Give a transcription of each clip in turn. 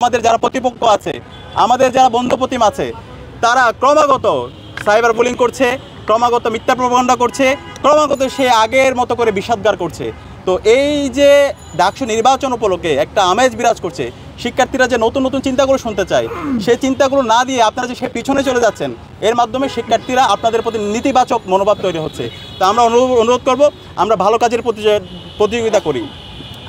আমাদের যারা প্রতিপক্ষ আছে, আমাদের যারা বন্ধুপ্রতিম আছে, তারা ক্রমাগত সাইবার বুলিং করছে, ক্রমাগত মিথ্যা প্রপাগান্ডা করছে, ক্রমাগত সে আগের মতো করে বিষাদগার করছে। তো এই যে ডাকসু নির্বাচন উপলক্ষে একটা আমেজ বিরাজ করছে, শিক্ষার্থীরা যে নতুন নতুন চিন্তাগুলো শুনতে চায়, সেই চিন্তাগুলো না দিয়ে আপনারা যে সে পিছনে চলে যাচ্ছেন, এর মাধ্যমে শিক্ষার্থীরা আপনাদের প্রতি নেতিবাচক মনোভাব তৈরি হচ্ছে। তো আমরা অনুরোধ করব, আমরা ভালো কাজের প্রতিযোগিতা করি,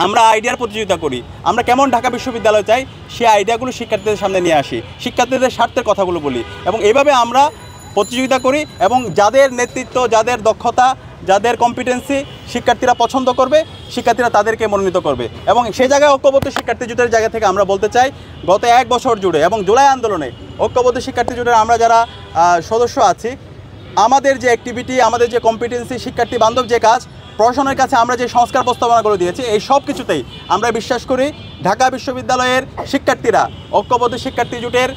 আমরা আইডিয়ার প্রতিযোগিতা করি, আমরা কেমন ঢাকা বিশ্ববিদ্যালয় চাই সেই আইডিয়াগুলো শিক্ষার্থীদের সামনে নিয়ে আসি, শিক্ষার্থীদের স্বার্থের কথাগুলো বলি, এবং এইভাবে আমরা প্রতিযোগিতা করি। এবং যাদের নেতৃত্ব, যাদের দক্ষতা, যাদের কম্পিটেন্সি শিক্ষার্থীরা পছন্দ করবে, শিক্ষার্থীরা তাদেরকে মনোনীত করবে। এবং সেই জায়গায় ঐক্যবদ্ধ শিক্ষার্থী জোটের জায়গা থেকে আমরা বলতে চাই, গত 1 বছর জুড়ে এবং জুলাই আন্দোলনে ঐক্যবদ্ধ শিক্ষার্থী জোটের আমরা যারা সদস্য আছি, আমাদের যে অ্যাক্টিভিটি, আমাদের যে কম্পিটেন্সি, শিক্ষার্থী বান্ধব যে কাজ, প্রশাসনের কাছে আমরা যে সংস্কার প্রস্তাবনাগুলো দিয়েছি, এই সব কিছুতেই আমরা বিশ্বাস করি ঢাকা বিশ্ববিদ্যালয়ের শিক্ষার্থীরা, ঐক্যবদ্ধ শিক্ষার্থী জোটের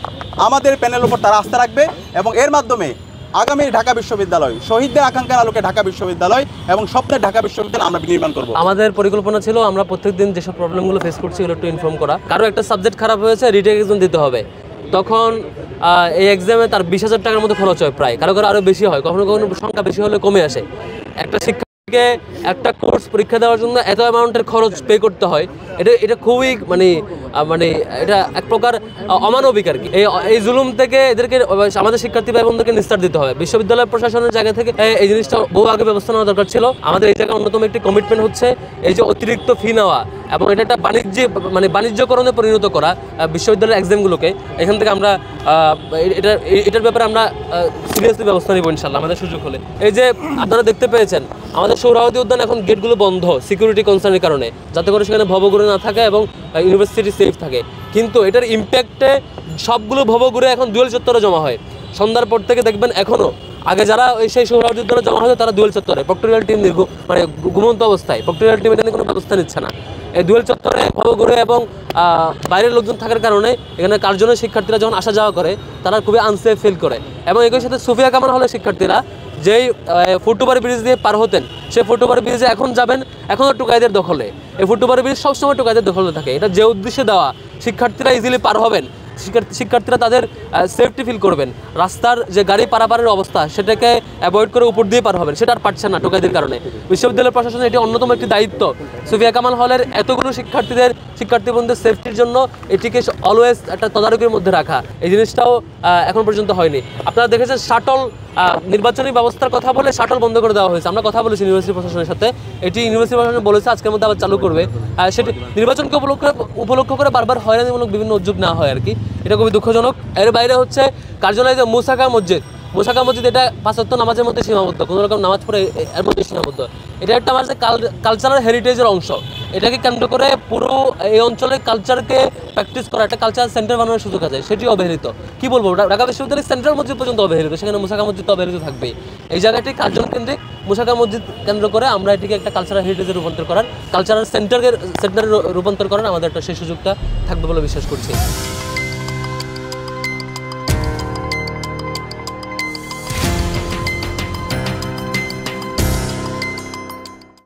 আমাদের প্যানেলের উপর তারা আস্থা রাখবে, এবং এর মাধ্যমে আগামী ঢাকা বিশ্ববিদ্যালয়, শহীদদের আকাঙ্ক্ষার আলোকে ঢাকা বিশ্ববিদ্যালয় এবং স্বপ্নের ঢাকা বিশ্ববিদ্যালয় আমরা নির্মাণ করব। আমাদের পরিকল্পনা ছিল আমরা প্রত্যেকদিন যেসব প্রবলেমগুলো ফেস করছি এগুলো একটু ইনফর্ম করা। কারো একটা সাবজেক্ট খারাপ হয়েছে, রিটেক এক্সাম দিতে হবে, তখন এই এক্সামে তার 20,000 টাকার মতো খরচ হয় প্রায়, কারো আরও বেশি হয়, কখনো কখনো সংখ্যা বেশি হলে কমে আসে। একটা শিক্ষার্থীকে একটা কোর্স পরীক্ষা দেওয়ার জন্য এত অ্যামাউন্টের খরচ পে করতে হয়, এটা খুবই মানে এটা এক প্রকার অমানবিক আর কি। এই জুলুম থেকে এদেরকে, আমাদের শিক্ষার্থী ভাই বোনদেরকে নিস্তার দিতে হবে। বিশ্ববিদ্যালয় প্রশাসনের জায়গা থেকে এই জিনিসটা বহু আগে ব্যবস্থা নেওয়া দরকার ছিল। আমাদের এই জায়গায় অন্যতম একটি কমিটমেন্ট হচ্ছে এই যে অতিরিক্ত ফি নেওয়া এবং এটা একটা বাণিজ্যকরণে পরিণত করা বিশ্ববিদ্যালয়ের এক্সামগুলোকে। এখান থেকে আমরা এটার ব্যাপারে আমরা সিরিয়াসলি ব্যবস্থা নিব ইনশাল্লাহ আমাদের সুযোগ হলে। এই যে আপনারা দেখতে পেয়েছেন আমাদের সৌরাবতী উদ্যান এখন গেটগুলো বন্ধ সিকিউরিটি কনসার্নের কারণে, যাতে করে সেখানে ভবঘুরে না থাকে এবং ইউনিভার্সিটি সেফ থাকে। কিন্তু এটার ইম্প্যাক্টে সবগুলো ভবঘুরে এখন দুয়েল চত্বরে জমা হয়। সন্ধ্যার পর থেকে দেখবেন এখনও আগে যারা সেই সৌরাবতী উদ্যানে জমা হতো তারা দুয়েল চত্বরে, প্রক্টোরিয়াল টিম ঘুমন্ত অবস্থায়, প্রক্টোরিয়াল টিম এটা নিয়ে কোনো ব্যবস্থা নিচ্ছে না। এই দুয়েল চত্বরে ভবঘুরে এবং বাইরের লোকজন থাকার কারণে এখানে কার্জনের শিক্ষার্থীরা যখন আসা যাওয়া করে তারা খুবই আনসেফ ফিল করে। এবং একই সাথে সুফিয়া কামাল হলের শিক্ষার্থীরা যেই ফুটওভার ব্রিজ দিয়ে পার হতেন, সেই ফুটওভার ব্রিজে এখন যাবেন, এখনও টুকাইদের দখলে। এই ফুটওভার ব্রিজ সবসময় টুকাইদের দখলে থাকে। এটা যে উদ্দেশ্যে দেওয়া, শিক্ষার্থীরা ইজিলি পার হবেন, শিক্ষার্থীরা তাদের সেফটি ফিল করবেন, রাস্তার যে গাড়ি পারাপারের অবস্থা সেটাকে অ্যাভয়েড করে উপর দিয়ে পার হবেন, সেটা আর পারছেন না টোকাইদের কারণে। বিশ্ববিদ্যালয় প্রশাসনের এটি অন্যতম একটি দায়িত্ব। সুফিয়া কামাল হলের এতগুলো শিক্ষার্থীবৃন্দের সেফটির জন্য এটিকে অলওয়েজ একটা তদারকির মধ্যে রাখা, এই জিনিসটাও এখন পর্যন্ত হয়নি। আপনারা দেখেছেন শাটল, নির্বাচনী ব্যবস্থার কথা বলে শাটল বন্ধ করে দেওয়া হয়েছে। আমরা কথা বলেছি ইউনিভার্সিটি প্রশাসনের সাথে, এটি ইউনিভার্সিটি প্রশাসন বলেছে আজকের মধ্যে আবার চালু করবে। সেটি নির্বাচনকে উপলক্ষ করে বারবার হয়রানিমূলক বিভিন্ন উদ্যোগ নেওয়া হয় আর কি, এটা খুবই দুঃখজনক। এর বাইরে হচ্ছে কার্যালয়ে যে মুসাকা মসজিদ, এটা 5 ওয়াক্ত নামাজের মধ্যে সীমাবদ্ধ, কোনো রকম নামাজ পড়ে এর মধ্যে সীমাবদ্ধ। এটা একটা আমাদের কালচারাল হেরিটেজের অংশ। এটাকে কেন্দ্র করে পুরো এই অঞ্চলের কালচারকে প্র্যাকটিস করা একটা কালচারাল সেন্টার বানানোর সুযোগ আছে, সেটি অবহেলিত। কি বলবো, ঢাকা বিশ্ববিদ্যালয়ের সেন্ট্রাল মসজিদ পর্যন্ত অবহেলিত, সেখানে মুসাকা মসজিদ তো অবহেলিত থাকবেই। এই জায়গাটি কার্জন কেন্দ্রিক, মুসাকা মসজিদ কেন্দ্র করে আমরা এটিকে একটা কালচারাল হেরিটেজে রূপান্তর করার, কালচারাল সেন্টারে রূপান্তর করার আমাদের একটা সেই সুযোগটা থাকবে বলে বিশ্বাস করছি।